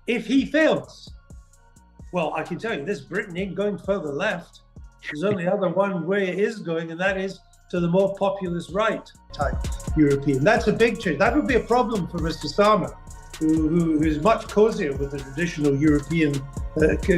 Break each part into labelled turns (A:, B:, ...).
A: If he fails, well, I can tell you this, Britain ain't going further left. There's only other one way it is going, and that is to the more populist right type European. That's a big change. That would be a problem for Mr. Starmer, who is much cozier with the traditional European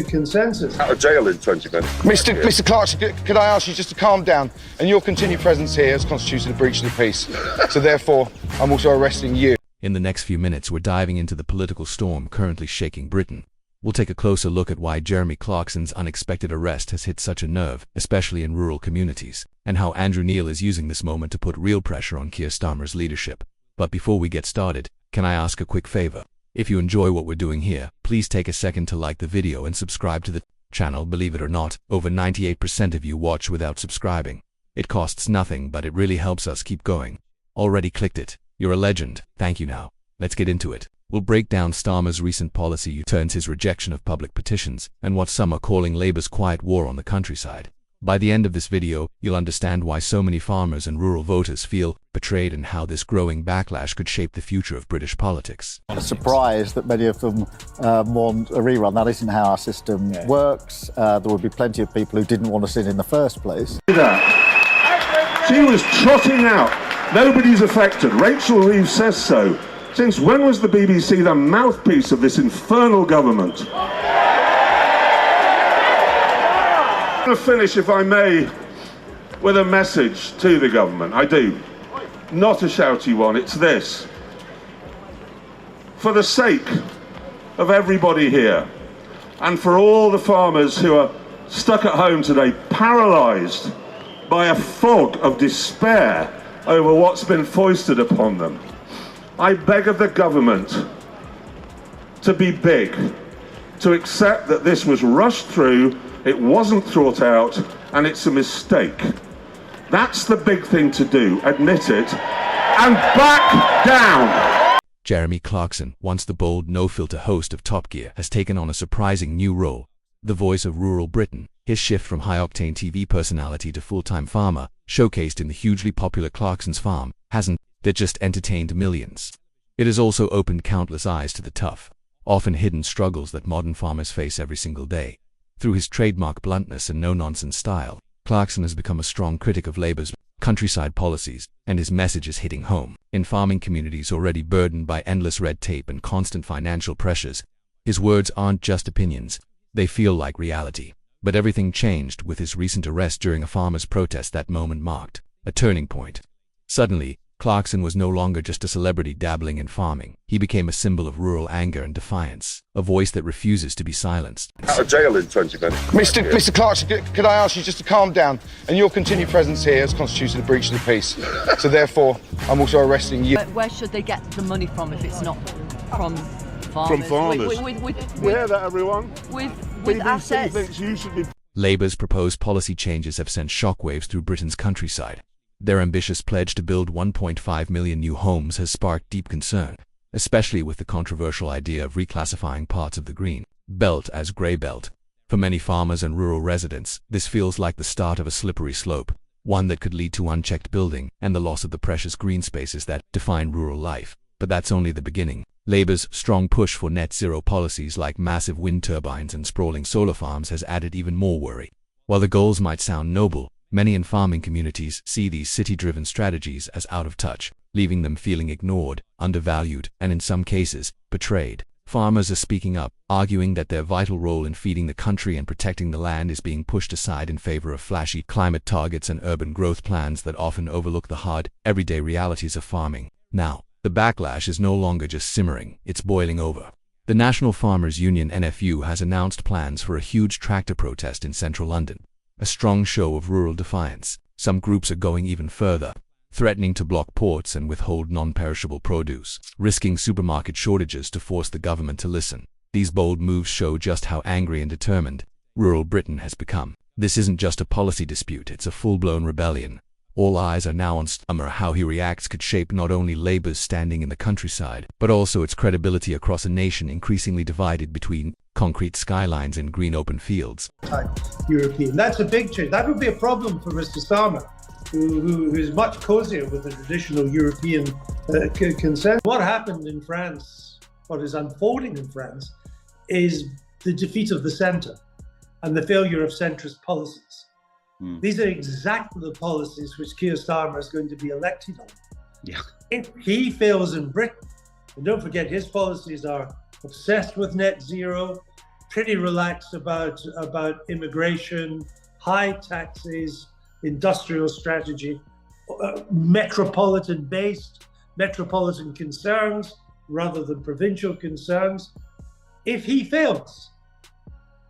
A: consensus.
B: Out of jail in 20 minutes.
C: Mr. Clarkson, could I ask you just to calm down? And your continued presence here has constituted a breach of the peace. So therefore, I'm also arresting you.
D: In the next few minutes, we're diving into the political storm currently shaking Britain. We'll take a closer look at why Jeremy Clarkson's unexpected arrest has hit such a nerve, especially in rural communities, and how Andrew Neil is using this moment to put real pressure on Keir Starmer's leadership. But before we get started, can I ask a quick favor? If you enjoy what we're doing here, please take a second to like the video and subscribe to the channel. Believe it or not, over 98% of you watch without subscribing. It costs nothing, but it really helps us keep going. Already clicked it? You're a legend. Thank you. Now, let's get into it. We'll break down Starmer's recent policy U-turns, his rejection of public petitions, and what some are calling Labour's quiet war on the countryside. By the end of this video, you'll understand why so many farmers and rural voters feel betrayed and how this growing backlash could shape the future of British politics.
E: I'm surprised that many of them want a rerun. That isn't how our system works. There would be plenty of people who didn't want us in the first place.
B: She was trotting out. Nobody's affected. Rachel Reeves says so. Since when was the BBC the mouthpiece of this infernal government? I'm going to finish, if I may, with a message to the government. I do. Not a shouty one, it's this. For the sake of everybody here, and for all the farmers who are stuck at home today, paralysed by a fog of despair over what's been foisted upon them, I beg of the government to be big, to accept that this was rushed through, it wasn't thought out, and it's a mistake. That's the big thing to do, admit it, and back down.
D: Jeremy Clarkson, once the bold, no-filter host of Top Gear, has taken on a surprising new role. The voice of rural Britain, his shift from high-octane TV personality to full-time farmer, showcased in the hugely popular Clarkson's Farm, hasn't that just entertained millions. It has also opened countless eyes to the tough, often hidden struggles that modern farmers face every single day. Through his trademark bluntness and no-nonsense style, Clarkson has become a strong critic of Labour's countryside policies, and his message is hitting home. In farming communities already burdened by endless red tape and constant financial pressures, his words aren't just opinions, they feel like reality. But everything changed with his recent arrest during a farmers' protest. That moment marked a turning point. Suddenly, Clarkson was no longer just a celebrity dabbling in farming. He became a symbol of rural anger and defiance, a voice that refuses to be silenced.
B: Out of jail in 20 minutes.
C: Mr. Clarkson, could I ask you just to calm down? And your continued presence here has constituted a breach of the peace. So therefore, I'm also arresting you.
F: But where should they get the money from if it's not from farmers?
B: From farmers.
F: With
B: Hear that, everyone?
F: with
B: BBC
F: assets.
B: thinks you should be...
D: Labour's proposed policy changes have sent shockwaves through Britain's countryside. Their ambitious pledge to build 1.5 million new homes has sparked deep concern, especially with the controversial idea of reclassifying parts of the Green Belt as Grey Belt. For many farmers and rural residents, this feels like the start of a slippery slope, one that could lead to unchecked building and the loss of the precious green spaces that define rural life. But that's only the beginning. Labour's strong push for net zero policies like massive wind turbines and sprawling solar farms has added even more worry. While the goals might sound noble, many in farming communities see these city-driven strategies as out of touch, leaving them feeling ignored, undervalued, and in some cases, betrayed. Farmers are speaking up, arguing that their vital role in feeding the country and protecting the land is being pushed aside in favor of flashy climate targets and urban growth plans that often overlook the hard, everyday realities of farming. Now, the backlash is no longer just simmering, it's boiling over. The National Farmers Union NFU has announced plans for a huge tractor protest in central London. A strong show of rural defiance. Some groups are going even further, threatening to block ports and withhold non-perishable produce, risking supermarket shortages to force the government to listen. These bold moves show just how angry and determined rural Britain has become. This isn't just a policy dispute, it's a full-blown rebellion. All eyes are now on Starmer. How he reacts could shape not only Labour's standing in the countryside, but also its credibility across a nation increasingly divided between concrete skylines and green open fields.
A: European. That's a big change. That would be a problem for Mr. Starmer, who is much cozier with the traditional European consent. What happened in France, what is unfolding in France, is the defeat of the centre and the failure of centrist policies. These are exactly the policies which Keir Starmer is going to be elected on.
G: Yeah.
A: If he fails in Britain, and don't forget his policies are obsessed with net zero, pretty relaxed about immigration, high taxes, industrial strategy, metropolitan-based, metropolitan concerns rather than provincial concerns. If he fails,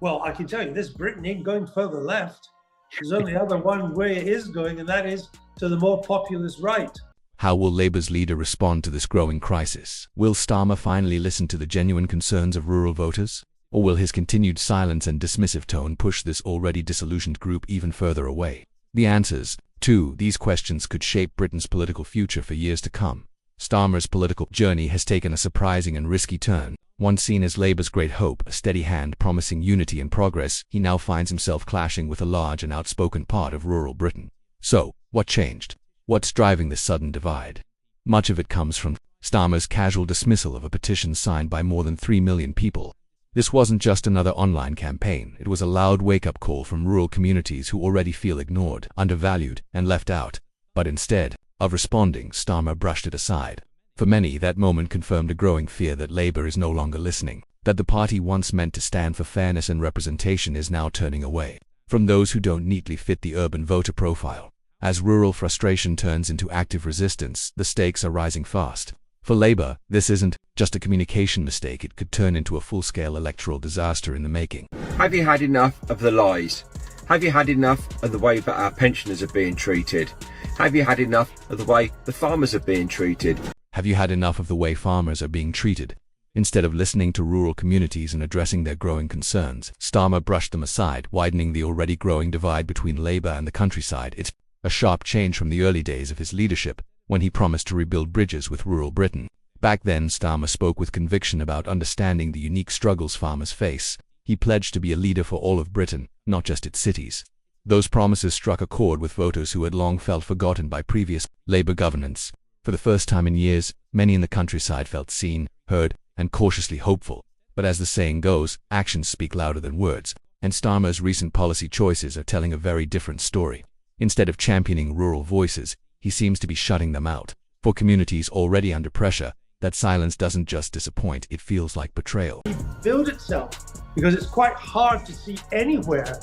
A: well, I can tell you this, Britain ain't going further left. There's only other one way it is going, and that is to the more populist right.
D: How will Labour's leader respond to this growing crisis? Will Starmer finally listen to the genuine concerns of rural voters? Or will his continued silence and dismissive tone push this already disillusioned group even further away? The answers to these questions could shape Britain's political future for years to come. Starmer's political journey has taken a surprising and risky turn. Once seen as Labour's great hope, a steady hand promising unity and progress, he now finds himself clashing with a large and outspoken part of rural Britain. So, what changed? What's driving this sudden divide? Much of it comes from Starmer's casual dismissal of a petition signed by more than 3 million people. This wasn't just another online campaign, it was a loud wake-up call from rural communities who already feel ignored, undervalued, and left out. But instead of responding, Starmer brushed it aside. For many, that moment confirmed a growing fear that Labour is no longer listening, that the party once meant to stand for fairness and representation is now turning away from those who don't neatly fit the urban voter profile. As rural frustration turns into active resistance, the stakes are rising fast. For Labour, this isn't just a communication mistake, it could turn into a full-scale electoral disaster in the making.
H: Have you had enough of the lies? Have you had enough of the way that our pensioners are being treated? Have you had enough of the way the farmers are being treated?
D: Have you had enough of the way farmers are being treated? Instead of listening to rural communities and addressing their growing concerns, Starmer brushed them aside, widening the already growing divide between Labour and the countryside. It's a sharp change from the early days of his leadership, when he promised to rebuild bridges with rural Britain. Back then, Starmer spoke with conviction about understanding the unique struggles farmers face. He pledged to be a leader for all of Britain, not just its cities. Those promises struck a chord with voters who had long felt forgotten by previous Labour governance. For the first time in years, many in the countryside felt seen, heard, and cautiously hopeful. But as the saying goes, actions speak louder than words, and Starmer's recent policy choices are telling a very different story. Instead of championing rural voices, he seems to be shutting them out. For communities already under pressure, that silence doesn't just disappoint, it feels like betrayal.
A: Build itself, because it's quite hard to see anywhere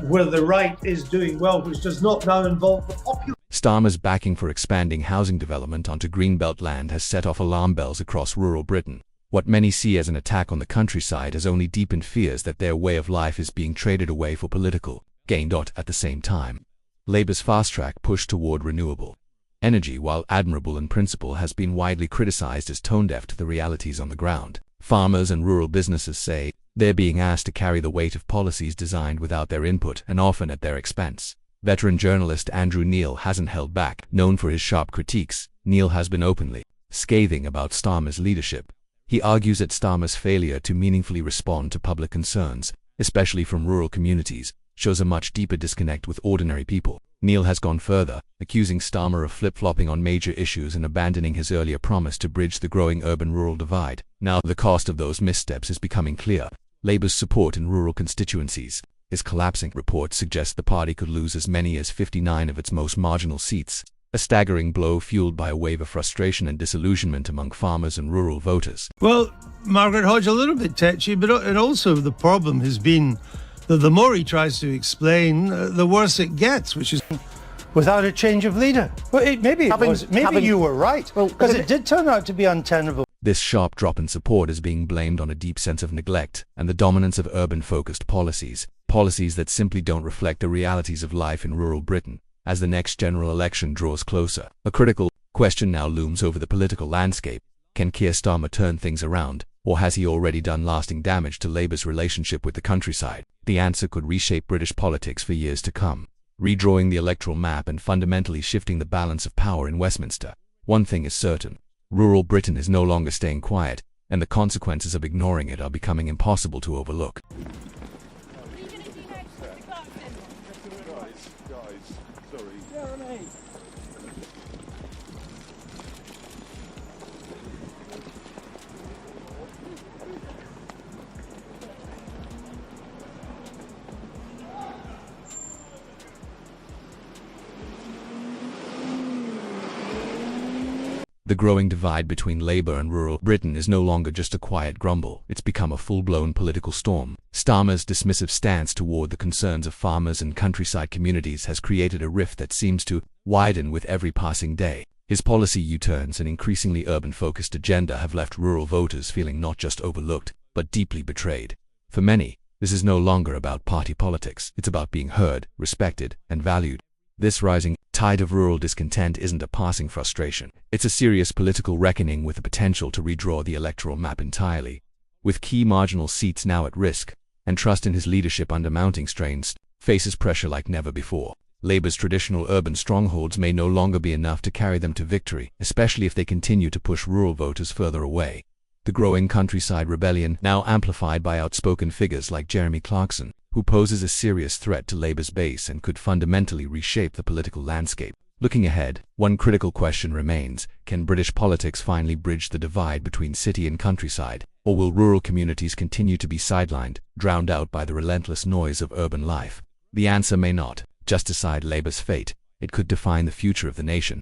A: where the right is doing well, which does not now involve the populace.
D: Starmer's backing for expanding housing development onto greenbelt land has set off alarm bells across rural Britain. What many see as an attack on the countryside has only deepened fears that their way of life is being traded away for political gain. At the same time, Labour's fast-track push toward renewable energy, while admirable in principle, has been widely criticised as tone-deaf to the realities on the ground. Farmers and rural businesses say they're being asked to carry the weight of policies designed without their input and often at their expense. Veteran journalist Andrew Neil hasn't held back. Known for his sharp critiques, Neil has been openly scathing about Starmer's leadership. He argues that Starmer's failure to meaningfully respond to public concerns, especially from rural communities, shows a much deeper disconnect with ordinary people. Neil has gone further, accusing Starmer of flip-flopping on major issues and abandoning his earlier promise to bridge the growing urban-rural divide. Now the cost of those missteps is becoming clear. Labour's support in rural constituencies is collapsing. Reports suggest the party could lose as many as 59 of its most marginal seats, a staggering blow fueled by a wave of frustration and disillusionment among farmers and rural voters.
I: Well, Margaret Hodge, a little bit touchy, but and also the problem has been that the more he tries to explain, the worse it gets, which is without a change of leader. Well, maybe you were right, because it did turn out to be untenable.
D: This sharp drop in support is being blamed on a deep sense of neglect and the dominance of urban-focused policies that simply don't reflect the realities of life in rural Britain. As the next general election draws closer, a critical question now looms over the political landscape. Can Keir Starmer turn things around, or has he already done lasting damage to Labour's relationship with the countryside? The answer could reshape British politics for years to come, redrawing the electoral map and fundamentally shifting the balance of power in Westminster. One thing is certain: rural Britain is no longer staying quiet, and the consequences of ignoring it are becoming impossible to overlook. The growing divide between Labour and rural Britain is no longer just a quiet grumble, it's become a full-blown political storm. Starmer's dismissive stance toward the concerns of farmers and countryside communities has created a rift that seems to widen with every passing day. His policy U-turns and increasingly urban-focused agenda have left rural voters feeling not just overlooked, but deeply betrayed. For many, this is no longer about party politics, it's about being heard, respected, and valued. This rising tide of rural discontent isn't a passing frustration. It's a serious political reckoning with the potential to redraw the electoral map entirely. With key marginal seats now at risk, and trust in his leadership under mounting strains, faces pressure like never before. Labour's traditional urban strongholds may no longer be enough to carry them to victory, especially if they continue to push rural voters further away. The growing countryside rebellion, now amplified by outspoken figures like Jeremy Clarkson, who poses a serious threat to Labour's base and could fundamentally reshape the political landscape. Looking ahead, one critical question remains: can British politics finally bridge the divide between city and countryside, or will rural communities continue to be sidelined, drowned out by the relentless noise of urban life? The answer may not just decide Labour's fate, it could define the future of the nation.